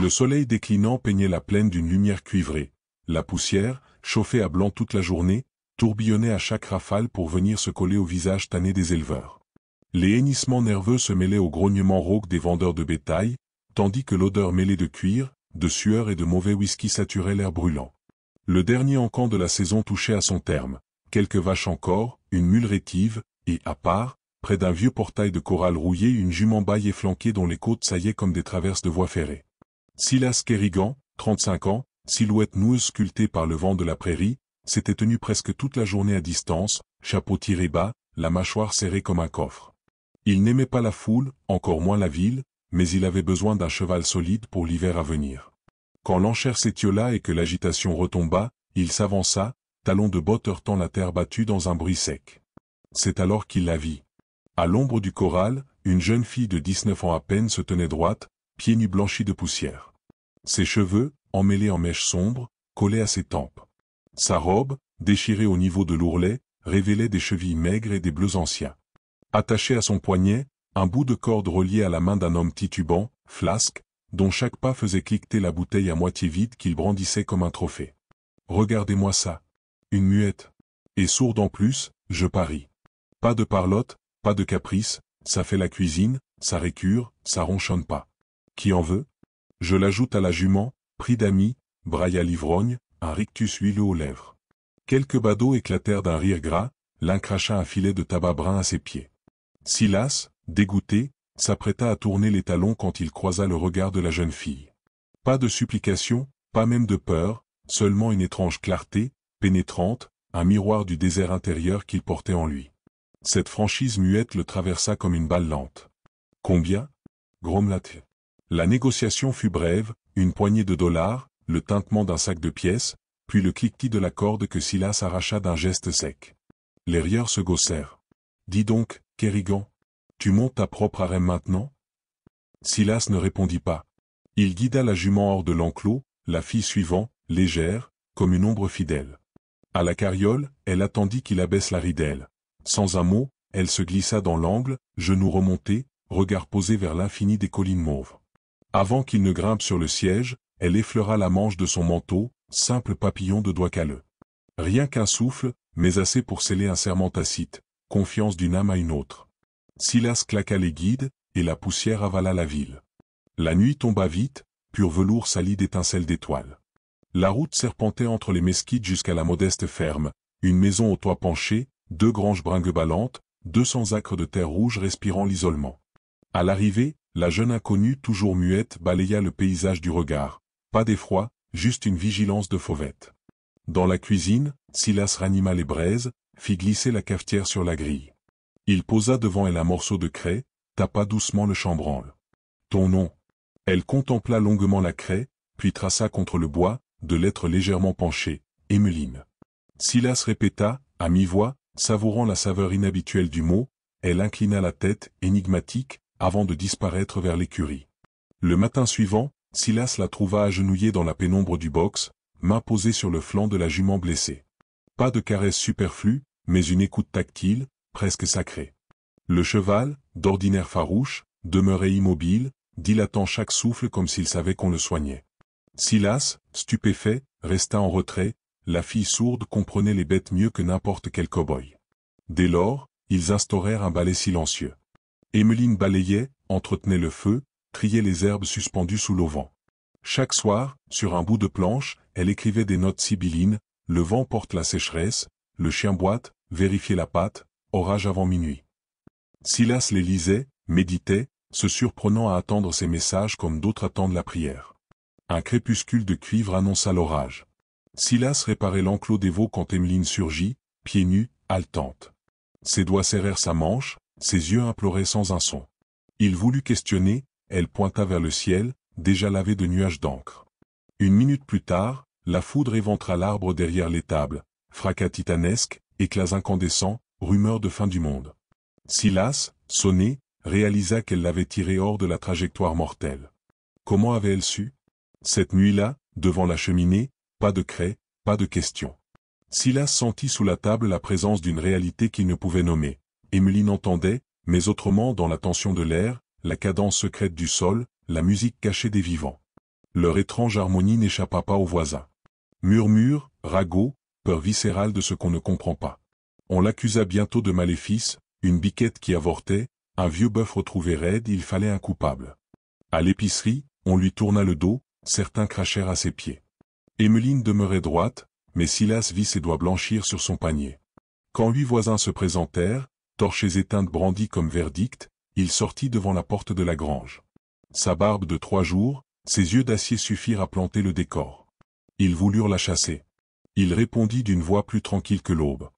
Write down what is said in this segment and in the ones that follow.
Le soleil déclinant peignait la plaine d'une lumière cuivrée. La poussière, chauffée à blanc toute la journée, tourbillonnait à chaque rafale pour venir se coller au visage tanné des éleveurs. Les hennissements nerveux se mêlaient au grognement rauque des vendeurs de bétail, tandis que l'odeur mêlée de cuir, de sueur et de mauvais whisky saturait l'air brûlant. Le dernier encan de la saison touchait à son terme. Quelques vaches encore, une mule rétive, et, à part, près d'un vieux portail de corral rouillé, une jument baille efflanquée dont les côtes saillaient comme des traverses de voies ferrées. Silas Kerrigan, 35 ans, silhouette noueuse sculptée par le vent de la prairie, s'était tenu presque toute la journée à distance, chapeau tiré bas, la mâchoire serrée comme un coffre. Il n'aimait pas la foule, encore moins la ville, mais il avait besoin d'un cheval solide pour l'hiver à venir. Quand l'enchère s'étiola et que l'agitation retomba, il s'avança, talons de botte heurtant la terre battue dans un bruit sec. C'est alors qu'il la vit. À l'ombre du corral, une jeune fille de 19 ans à peine se tenait droite, pieds nus blanchis de poussière. Ses cheveux, emmêlés en mèches sombres, collaient à ses tempes. Sa robe, déchirée au niveau de l'ourlet, révélait des chevilles maigres et des bleus anciens. Attaché à son poignet, un bout de corde relié à la main d'un homme titubant, flasque, dont chaque pas faisait cliqueter la bouteille à moitié vide qu'il brandissait comme un trophée. Regardez-moi ça. Une muette. Et sourde en plus, je parie. Pas de parlotte, pas de caprice, ça fait la cuisine, ça récure, ça ronchonne pas. Qui en veut? Je l'ajoute à la jument, pris d'amis, braille à l'ivrogne, un rictus huileux aux lèvres. Quelques badauds éclatèrent d'un rire gras, l'un cracha un filet de tabac brun à ses pieds. Silas, dégoûté, s'apprêta à tourner les talons quand il croisa le regard de la jeune fille. Pas de supplication, pas même de peur, seulement une étrange clarté, pénétrante, un miroir du désert intérieur qu'il portait en lui. Cette franchise muette le traversa comme une balle lente. Combien? Grommela-t-il. La négociation fut brève, une poignée de dollars, le tintement d'un sac de pièces, puis le cliquetis de la corde que Silas arracha d'un geste sec. Les rieurs se gaussèrent. Dis donc, Kerrigan, tu montes ta propre harem maintenant? Silas ne répondit pas. Il guida la jument hors de l'enclos, la fille suivant, légère, comme une ombre fidèle. À la carriole, elle attendit qu'il abaisse la ridelle. Sans un mot, elle se glissa dans l'angle, genoux remontés, regard posé vers l'infini des collines mauves. Avant qu'il ne grimpe sur le siège, elle effleura la manche de son manteau, simple papillon de doigts calleux. Rien qu'un souffle, mais assez pour sceller un serment tacite, confiance d'une âme à une autre. Silas claqua les guides, et la poussière avala la ville. La nuit tomba vite, pur velours sali d'étincelles d'étoiles. La route serpentait entre les mesquites jusqu'à la modeste ferme, une maison au toit penché, 2 granges bringueballantes, 200 acres de terre rouge respirant l'isolement. À l'arrivée, la jeune inconnue toujours muette balaya le paysage du regard, pas d'effroi, juste une vigilance de fauvette. Dans la cuisine, Silas ranima les braises, fit glisser la cafetière sur la grille. Il posa devant elle un morceau de craie, tapa doucement le chambranle. Ton nom. Elle contempla longuement la craie, puis traça contre le bois, de lettres légèrement penchées, Emmeline. Silas répéta, à mi-voix, savourant la saveur inhabituelle du mot, elle inclina la tête, énigmatique, avant de disparaître vers l'écurie. Le matin suivant, Silas la trouva agenouillée dans la pénombre du box, main posée sur le flanc de la jument blessée. Pas de caresse superflue, mais une écoute tactile, presque sacrée. Le cheval, d'ordinaire farouche, demeurait immobile, dilatant chaque souffle comme s'il savait qu'on le soignait. Silas, stupéfait, resta en retrait, la fille sourde comprenait les bêtes mieux que n'importe quel cow-boy. Dès lors, ils instaurèrent un balai silencieux. Emmeline balayait, entretenait le feu, triait les herbes suspendues sous l'auvent. Chaque soir, sur un bout de planche, elle écrivait des notes sibyllines, le vent porte la sécheresse, le chien boite, vérifiez la pâte, orage avant minuit. Silas les lisait, méditait, se surprenant à attendre ces messages comme d'autres attendent la prière. Un crépuscule de cuivre annonça l'orage. Silas réparait l'enclos des veaux quand Emmeline surgit, pieds nus, haletante. Ses doigts serrèrent sa manche, ses yeux imploraient sans un son. Il voulut questionner, elle pointa vers le ciel, déjà lavé de nuages d'encre. Une minute plus tard, la foudre éventra l'arbre derrière l'étable, fracas titanesque, éclats incandescents, rumeur de fin du monde. Silas, sonné, réalisa qu'elle l'avait tiré hors de la trajectoire mortelle. Comment avait-elle su? Cette nuit-là, devant la cheminée, pas de craie, pas de question. Silas sentit sous la table la présence d'une réalité qu'il ne pouvait nommer. Emmeline entendait, mais autrement dans la tension de l'air, la cadence secrète du sol, la musique cachée des vivants. Leur étrange harmonie n'échappa pas aux voisins. Murmures, ragots, peur viscérale de ce qu'on ne comprend pas. On l'accusa bientôt de maléfice, une biquette qui avortait, un vieux bœuf retrouvé raide, il fallait un coupable. À l'épicerie, on lui tourna le dos, certains crachèrent à ses pieds. Emmeline demeurait droite, mais Silas vit ses doigts blanchir sur son panier. Quand 8 voisins se présentèrent, torches éteintes brandies comme verdict, il sortit devant la porte de la grange. Sa barbe de 3 jours, ses yeux d'acier suffirent à planter le décor. Ils voulurent la chasser. Il répondit d'une voix plus tranquille que l'aube.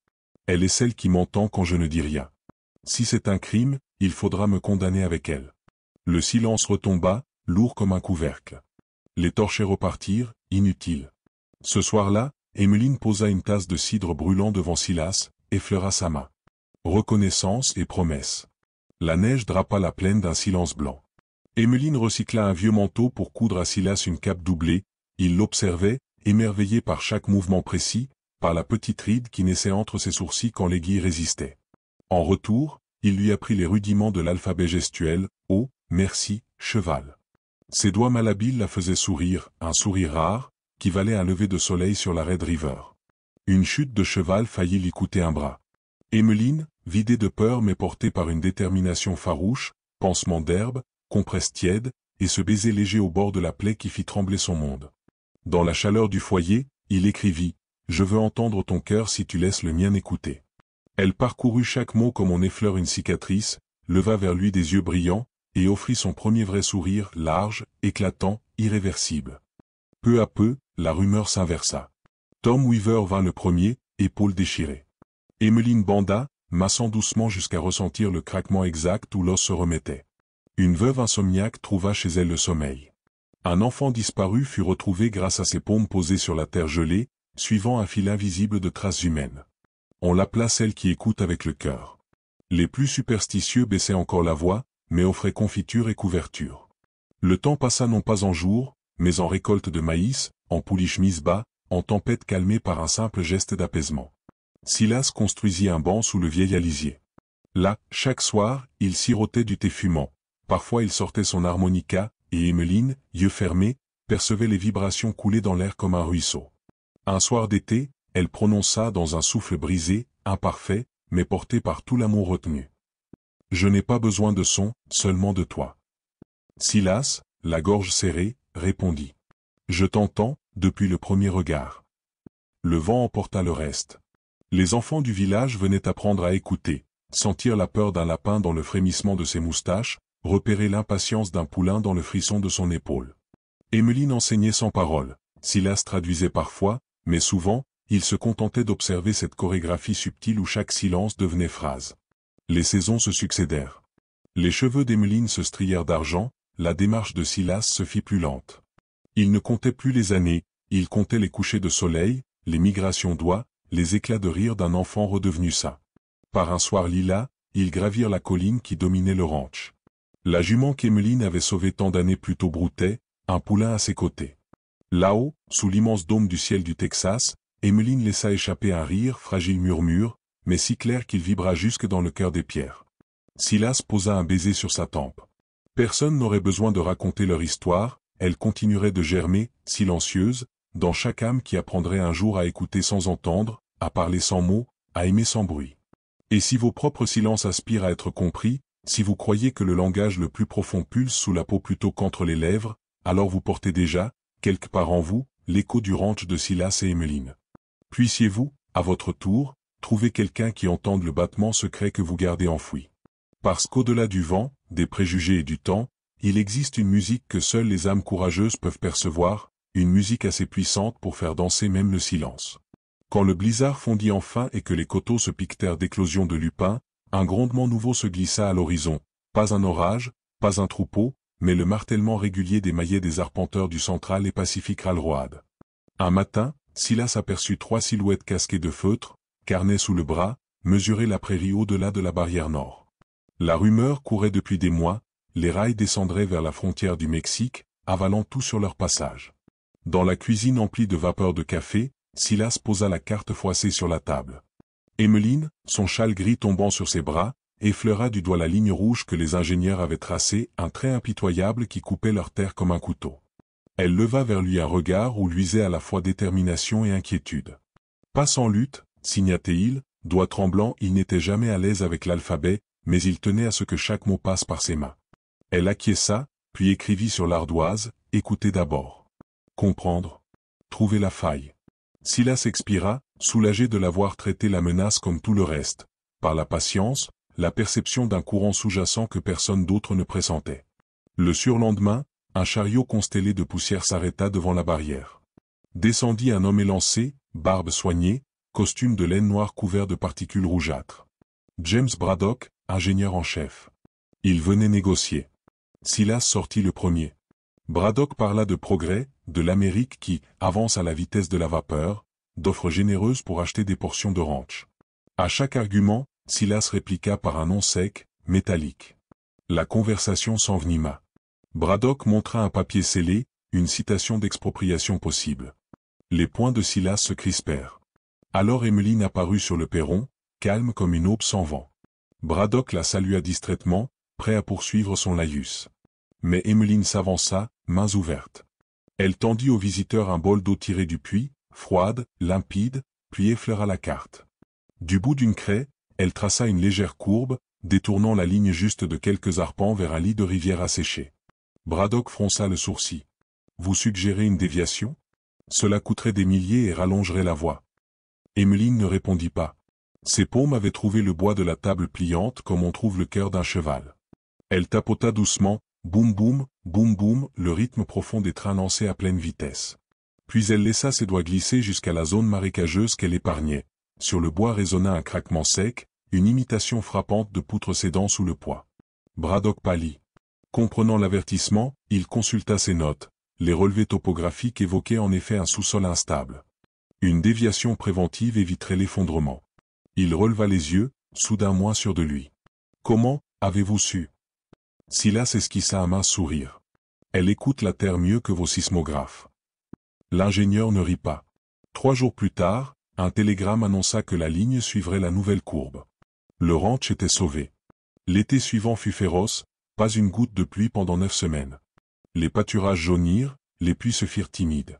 Elle est celle qui m'entend quand je ne dis rien. Si c'est un crime, il faudra me condamner avec elle. Le silence retomba, lourd comme un couvercle. Les torchers repartirent, inutiles. Ce soir-là, Emmeline posa une tasse de cidre brûlant devant Silas, effleura sa main. Reconnaissance et promesse. La neige drapa la plaine d'un silence blanc. Emmeline recycla un vieux manteau pour coudre à Silas une cape doublée, il l'observait, émerveillé par chaque mouvement précis, par la petite ride qui naissait entre ses sourcils quand l'aiguille résistait. En retour, il lui apprit les rudiments de l'alphabet gestuel, oh, merci, cheval. Ses doigts malhabiles la faisaient sourire, un sourire rare, qui valait un lever de soleil sur la Red River. Une chute de cheval faillit lui coûter un bras. Emmeline, vidée de peur mais portée par une détermination farouche, pansement d'herbe, compresse tiède, et ce baiser léger au bord de la plaie qui fit trembler son monde. Dans la chaleur du foyer, il écrivit « Je veux entendre ton cœur si tu laisses le mien écouter ». Elle parcourut chaque mot comme on effleure une cicatrice, leva vers lui des yeux brillants, et offrit son premier vrai sourire, large, éclatant, irréversible. Peu à peu, la rumeur s'inversa. Tom Weaver vint le premier, épaules déchirées. Emmeline banda, massant doucement jusqu'à ressentir le craquement exact où l'os se remettait. Une veuve insomniaque trouva chez elle le sommeil. Un enfant disparu fut retrouvé grâce à ses paumes posées sur la terre gelée, suivant un fil invisible de traces humaines. On l'appela celle qui écoute avec le cœur. Les plus superstitieux baissaient encore la voix, mais offraient confiture et couverture. Le temps passa non pas en jour, mais en récolte de maïs, en pouliche mise bas, en tempête calmée par un simple geste d'apaisement. Silas construisit un banc sous le vieil alisier. Là, chaque soir, il sirotait du thé fumant. Parfois il sortait son harmonica, et Emmeline, yeux fermés, percevait les vibrations couler dans l'air comme un ruisseau. Un soir d'été, elle prononça dans un souffle brisé, imparfait, mais porté par tout l'amour retenu. « Je n'ai pas besoin de son, seulement de toi. » Silas, la gorge serrée, répondit. « Je t'entends, depuis le premier regard. » Le vent emporta le reste. Les enfants du village venaient apprendre à écouter, sentir la peur d'un lapin dans le frémissement de ses moustaches, repérer l'impatience d'un poulain dans le frisson de son épaule. Emmeline enseignait sans parole, Silas traduisait parfois, mais souvent, il se contentait d'observer cette chorégraphie subtile où chaque silence devenait phrase. Les saisons se succédèrent. Les cheveux d'Emmeline se strièrent d'argent, la démarche de Silas se fit plus lente. Il ne comptait plus les années, il comptait les couchers de soleil, les migrations d'oies, les éclats de rire d'un enfant redevenu sain. Par un soir lilas, ils gravirent la colline qui dominait le ranch. La jument qu'Emmeline avait sauvée tant d'années plus tôt broutait, un poulain à ses côtés. Là-haut, sous l'immense dôme du ciel du Texas, Emmeline laissa échapper un rire, fragile murmure, mais si clair qu'il vibra jusque dans le cœur des pierres. Silas posa un baiser sur sa tempe. Personne n'aurait besoin de raconter leur histoire, elle continuerait de germer, silencieuse, dans chaque âme qui apprendrait un jour à écouter sans entendre, à parler sans mots, à aimer sans bruit. Et si vos propres silences aspirent à être compris, si vous croyez que le langage le plus profond pulse sous la peau plutôt qu'entre les lèvres, alors vous portez déjà, quelque part en vous, l'écho du ranch de Silas et Emmeline. Puissiez-vous, à votre tour, trouver quelqu'un qui entende le battement secret que vous gardez enfoui. Parce qu'au-delà du vent, des préjugés et du temps, il existe une musique que seules les âmes courageuses peuvent percevoir, une musique assez puissante pour faire danser même le silence. Quand le blizzard fondit enfin et que les coteaux se piquetèrent d'éclosions de lupins, un grondement nouveau se glissa à l'horizon, pas un orage, pas un troupeau, mais le martèlement régulier des maillets des arpenteurs du Central et Pacific Railroad. Un matin, Silas aperçut 3 silhouettes casquées de feutre, carnet sous le bras, mesurer la prairie au-delà de la barrière nord. La rumeur courait depuis des mois, les rails descendraient vers la frontière du Mexique, avalant tout sur leur passage. Dans la cuisine emplie de vapeur de café, Silas posa la carte froissée sur la table. Emmeline, son châle gris tombant sur ses bras, effleura du doigt la ligne rouge que les ingénieurs avaient tracée, un trait impitoyable qui coupait leur terre comme un couteau. Elle leva vers lui un regard où luisait à la fois détermination et inquiétude. Pas sans lutte, signa Théil, doigt tremblant, il n'était jamais à l'aise avec l'alphabet, mais il tenait à ce que chaque mot passe par ses mains. Elle acquiesça, puis écrivit sur l'ardoise, « Écoutez d'abord. Comprendre. Trouver la faille. » Silas expira, soulagé de l'avoir traité la menace comme tout le reste, par la patience, la perception d'un courant sous-jacent que personne d'autre ne pressentait. Le surlendemain, un chariot constellé de poussière s'arrêta devant la barrière. Descendit un homme élancé, barbe soignée, costume de laine noire couvert de particules rougeâtres. James Braddock, ingénieur en chef. Il venait négocier. Silas sortit le premier. Braddock parla de progrès, de l'Amérique qui avance à la vitesse de la vapeur, d'offres généreuses pour acheter des portions de ranch. À chaque argument, Silas répliqua par un nom sec, métallique. La conversation s'envenima. Braddock montra un papier scellé, une citation d'expropriation possible. Les poings de Silas se crispèrent. Alors Emmeline apparut sur le perron, calme comme une aube sans vent. Braddock la salua distraitement, prêt à poursuivre son laïus. Mais Emmeline s'avança, mains ouvertes. Elle tendit au visiteur un bol d'eau tirée du puits, froide, limpide, puis effleura la carte. Du bout d'une craie, elle traça une légère courbe, détournant la ligne juste de quelques arpents vers un lit de rivière asséché. Braddock fronça le sourcil. « Vous suggérez une déviation ? Cela coûterait des milliers et rallongerait la voie. » Emmeline ne répondit pas. Ses paumes avaient trouvé le bois de la table pliante comme on trouve le cœur d'un cheval. Elle tapota doucement, boum boum, boum boum, le rythme profond des trains lancés à pleine vitesse. Puis elle laissa ses doigts glisser jusqu'à la zone marécageuse qu'elle épargnait. Sur le bois résonna un craquement sec, une imitation frappante de poutres cédant sous le poids. Braddock pâlit. Comprenant l'avertissement, il consulta ses notes. Les relevés topographiques évoquaient en effet un sous-sol instable. Une déviation préventive éviterait l'effondrement. Il releva les yeux, soudain moins sûr de lui. « Comment, avez-vous su » Silas esquissa un mince sourire. « Elle écoute la terre mieux que vos sismographes. » L'ingénieur ne rit pas. 3 jours plus tard, un télégramme annonça que la ligne suivrait la nouvelle courbe. Le ranch était sauvé. L'été suivant fut féroce, pas une goutte de pluie pendant 9 semaines. Les pâturages jaunirent, les puits se firent timides.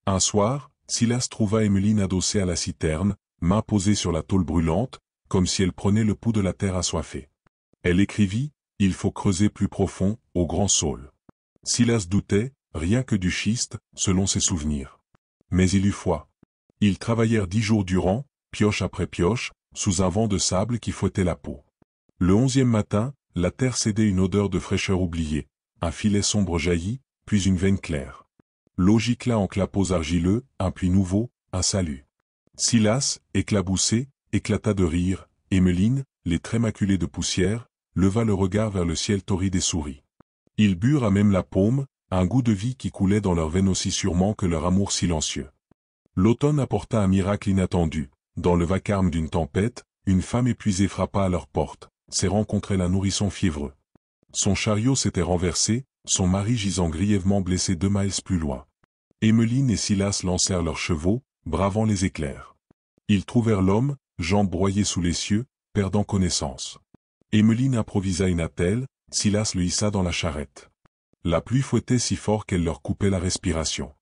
Un soir, Silas trouva Emmeline adossée à la citerne, main posée sur la tôle brûlante, comme si elle prenait le pouls de la terre assoiffée. Elle écrivit « Il faut creuser plus profond, au Grand Saule ». Silas doutait, rien que du schiste, selon ses souvenirs. Mais il eut foi. Ils travaillèrent 10 jours durant, pioche après pioche, sous un vent de sable qui fouettait la peau. Le 11e matin, la terre cédait une odeur de fraîcheur oubliée. Un filet sombre jaillit, puis une veine claire. L'eau gicla en clapots argileux, un puits nouveau, un salut. Silas, éclaboussé, éclata de rire. Emmeline, les traits maculés de poussière, leva le regard vers le ciel torride et sourit. Ils burent à même la paume, un goût de vie qui coulait dans leurs veines aussi sûrement que leur amour silencieux. L'automne apporta un miracle inattendu. Dans le vacarme d'une tempête, une femme épuisée frappa à leur porte, s'est rencontré un nourrisson fiévreux. Son chariot s'était renversé, son mari gisant grièvement blessé 2 miles plus loin. Emmeline et Silas lancèrent leurs chevaux, bravant les éclairs. Ils trouvèrent l'homme, jambes broyées sous les cieux, perdant connaissance. Emmeline improvisa une attelle, Silas le hissa dans la charrette. La pluie fouettait si fort qu'elle leur coupait la respiration.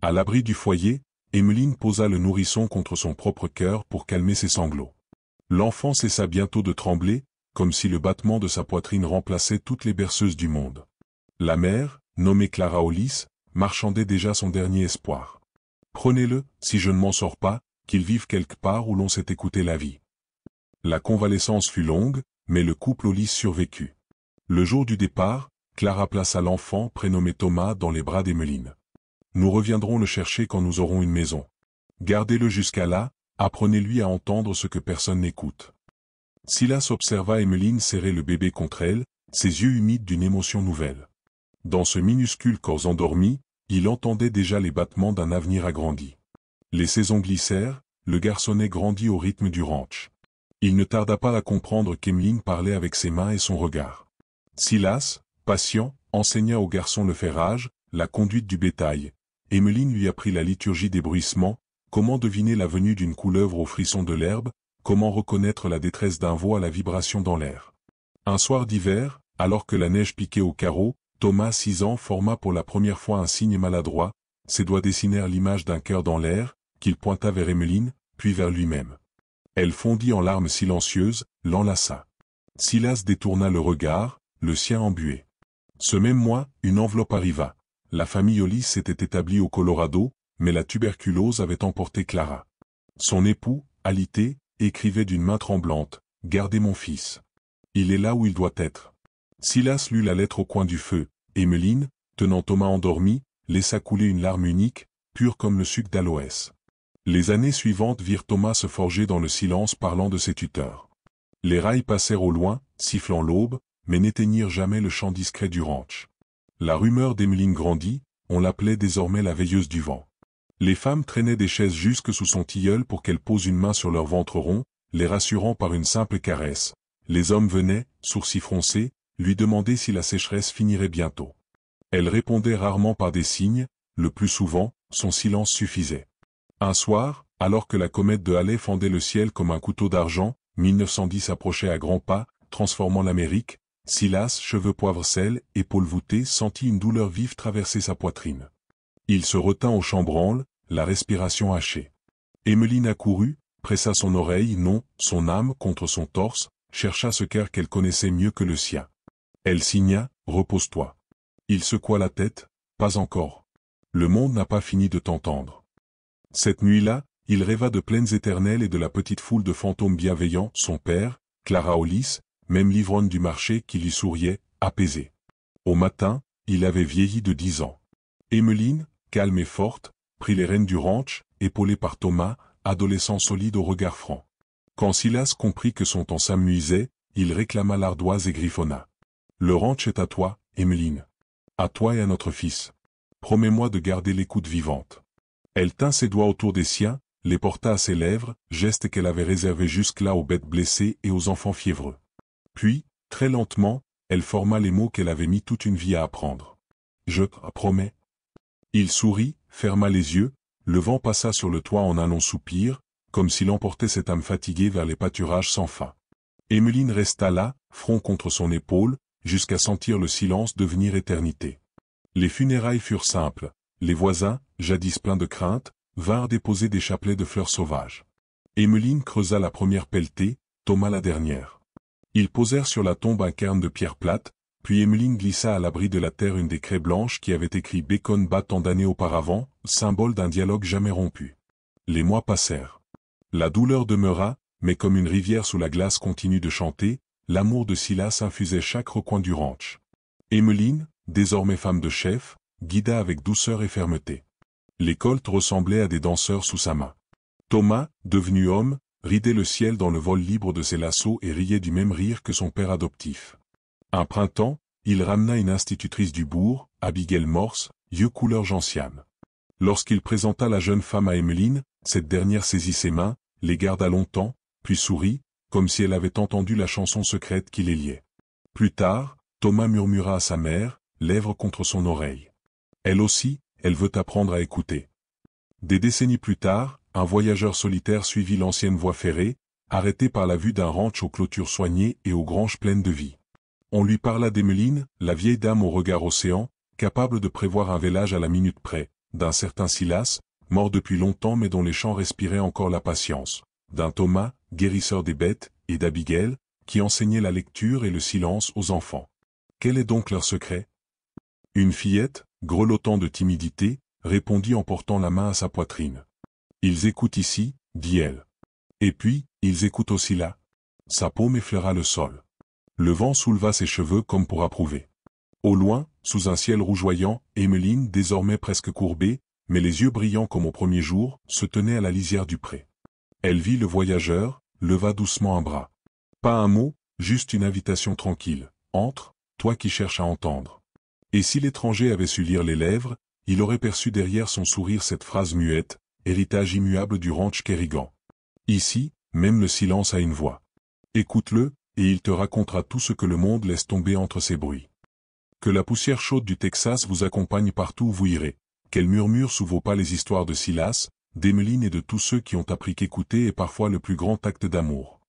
À l'abri du foyer, Emmeline posa le nourrisson contre son propre cœur pour calmer ses sanglots. L'enfant cessa bientôt de trembler, comme si le battement de sa poitrine remplaçait toutes les berceuses du monde. La mère, nommée Clara Hollis, marchandait déjà son dernier espoir. « Prenez-le, si je ne m'en sors pas, qu'il vive quelque part où l'on sait écouter la vie. » La convalescence fut longue, mais le couple Hollis survécut. Le jour du départ, Clara plaça l'enfant prénommé Thomas dans les bras d'Emmeline. « Nous reviendrons le chercher quand nous aurons une maison. Gardez-le jusqu'à là, apprenez-lui à entendre ce que personne n'écoute. » Silas observa Emmeline serrer le bébé contre elle, ses yeux humides d'une émotion nouvelle. Dans ce minuscule corps endormi, il entendait déjà les battements d'un avenir agrandi. Les saisons glissèrent, le garçonnet grandit au rythme du ranch. Il ne tarda pas à comprendre qu'Emmeline parlait avec ses mains et son regard. Silas, patient, enseigna au garçon le ferrage, la conduite du bétail. Emmeline lui apprit la liturgie des bruissements, comment deviner la venue d'une couleuvre au frisson de l'herbe, comment reconnaître la détresse d'un veau à la vibration dans l'air. Un soir d'hiver, alors que la neige piquait aux carreaux, Thomas, 6 ans, forma pour la première fois un signe maladroit, ses doigts dessinèrent l'image d'un cœur dans l'air, qu'il pointa vers Emmeline, puis vers lui-même. Elle fondit en larmes silencieuses, l'enlaça. Silas détourna le regard, le sien embué. Ce même mois, une enveloppe arriva. La famille Hollis s'était établie au Colorado, mais la tuberculose avait emporté Clara. Son époux, alité, écrivait d'une main tremblante, « Gardez mon fils. Il est là où il doit être. » Silas lut la lettre au coin du feu. Emmeline, tenant Thomas endormi, laissa couler une larme unique, pure comme le suc d'aloès. Les années suivantes virent Thomas se forger dans le silence parlant de ses tuteurs. Les rails passèrent au loin, sifflant l'aube, mais n'éteignirent jamais le chant discret du ranch. La rumeur d'Emmeline grandit, on l'appelait désormais la veilleuse du vent. Les femmes traînaient des chaises jusque sous son tilleul pour qu'elle pose une main sur leur ventre rond, les rassurant par une simple caresse. Les hommes venaient, sourcils froncés, lui demander si la sécheresse finirait bientôt. Elle répondait rarement par des signes, le plus souvent, son silence suffisait. Un soir, alors que la comète de Halley fendait le ciel comme un couteau d'argent, 1910 approchait à grands pas, transformant l'Amérique, Silas, cheveux poivre-sel, épaules voûtées, sentit une douleur vive traverser sa poitrine. Il se retint au chambranle, la respiration hachée. Emmeline accourut, pressa son oreille, non, son âme, contre son torse, chercha ce cœur qu'elle connaissait mieux que le sien. Elle signa, « Repose-toi. » Il secoua la tête, « Pas encore. Le monde n'a pas fini de t'entendre. » Cette nuit-là, il rêva de plaines éternelles et de la petite foule de fantômes bienveillants, son père, Clara Hollis, même l'ivrogne du marché qui lui souriait, apaisé. Au matin, il avait vieilli de 10 ans. Emmeline, calme et forte, prit les rênes du ranch, épaulée par Thomas, adolescent solide au regard franc. Quand Silas comprit que son temps s'amusait, il réclama l'ardoise et griffonna. « Le ranch est à toi, Emmeline. À toi et à notre fils. Promets-moi de garder l'écoute vivante. » Elle tint ses doigts autour des siens, les porta à ses lèvres, geste qu'elle avait réservé jusque-là aux bêtes blessées et aux enfants fiévreux. Puis, très lentement, elle forma les mots qu'elle avait mis toute une vie à apprendre. « Je promets. » Il sourit, ferma les yeux, le vent passa sur le toit en un long soupir, comme s'il emportait cette âme fatiguée vers les pâturages sans fin. Emmeline resta là, front contre son épaule, jusqu'à sentir le silence devenir éternité. Les funérailles furent simples. Les voisins, jadis pleins de crainte, vinrent déposer des chapelets de fleurs sauvages. Emmeline creusa la première pelletée, Thomas la dernière. Ils posèrent sur la tombe un cairn de pierre plate, puis Emmeline glissa à l'abri de la terre une des craies blanches qui avait écrit Bacon bat tant d'années auparavant, symbole d'un dialogue jamais rompu. Les mois passèrent. La douleur demeura, mais comme une rivière sous la glace continue de chanter, l'amour de Silas infusait chaque recoin du ranch. Emmeline, désormais femme de chef, guida avec douceur et fermeté. Les colts ressemblaient à des danseurs sous sa main. Thomas, devenu homme, ridait le ciel dans le vol libre de ses lassos et riait du même rire que son père adoptif. Un printemps, il ramena une institutrice du bourg, Abigail Morse, yeux couleur gentiane. Lorsqu'il présenta la jeune femme à Emmeline, cette dernière saisit ses mains, les garda longtemps, puis sourit, comme si elle avait entendu la chanson secrète qui les liait. Plus tard, Thomas murmura à sa mère, lèvres contre son oreille. Elle aussi, elle veut apprendre à écouter. Des décennies plus tard, un voyageur solitaire suivit l'ancienne voie ferrée, arrêté par la vue d'un ranch aux clôtures soignées et aux granges pleines de vie. On lui parla d'Emmeline, la vieille dame au regard océan, capable de prévoir un vélage à la minute près, d'un certain Silas, mort depuis longtemps mais dont les chants respiraient encore la patience, d'un Thomas, guérisseur des bêtes, et d'Abigail, qui enseignait la lecture et le silence aux enfants. Quel est donc leur secret? Une fillette, grelottant de timidité, répondit en portant la main à sa poitrine. « Ils écoutent ici, dit-elle. Et puis, ils écoutent aussi là. » Sa paume effleura le sol. Le vent souleva ses cheveux comme pour approuver. Au loin, sous un ciel rougeoyant, Emmeline, désormais presque courbée, mais les yeux brillants comme au premier jour, se tenait à la lisière du pré. Elle vit le voyageur, leva doucement un bras. Pas un mot, juste une invitation tranquille. « Entre, toi qui cherches à entendre. » Et si l'étranger avait su lire les lèvres, il aurait perçu derrière son sourire cette phrase muette, héritage immuable du ranch Kerrigan. Ici, même le silence a une voix. Écoute-le, et il te racontera tout ce que le monde laisse tomber entre ses bruits. Que la poussière chaude du Texas vous accompagne partout où vous irez, qu'elle murmure sous vos pas les histoires de Silas, d'Emmeline et de tous ceux qui ont appris qu'écouter est parfois le plus grand acte d'amour.